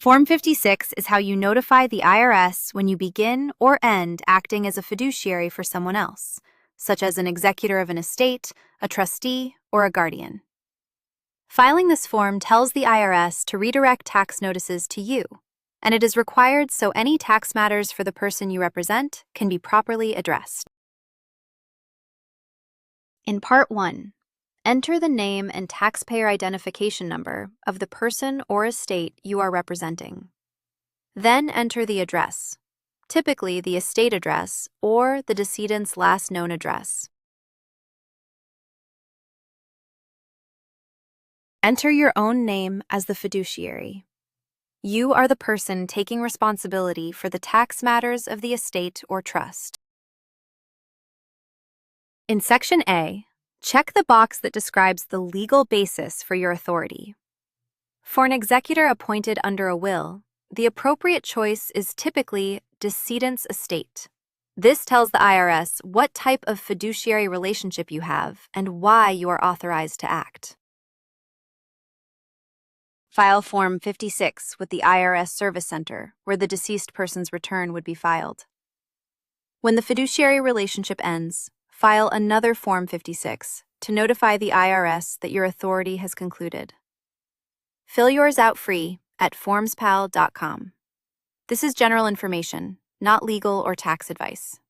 Form 56 is how you notify the IRS when you begin or end acting as a fiduciary for someone else, such as an executor of an estate, a trustee, or a guardian. Filing this form tells the IRS to redirect tax notices to you, and it is required so any tax matters for the person you represent can be properly addressed. In Part 1, enter the name and taxpayer identification number of the person or estate you are representing. Then enter the address, typically the estate address or the decedent's last known address. Enter your own name as the fiduciary. You are the person taking responsibility for the tax matters of the estate or trust. In Section A, check the box that describes the legal basis for your authority. For an executor appointed under a will, the appropriate choice is typically decedent's estate. This tells the IRS what type of fiduciary relationship you have and why you are authorized to act. File Form 56 with the IRS Service Center, where the deceased person's return would be filed. When the fiduciary relationship ends, file another Form 56 to notify the IRS that your authority has concluded. Fill yours out free at FormsPal.com. This is general information, not legal or tax advice.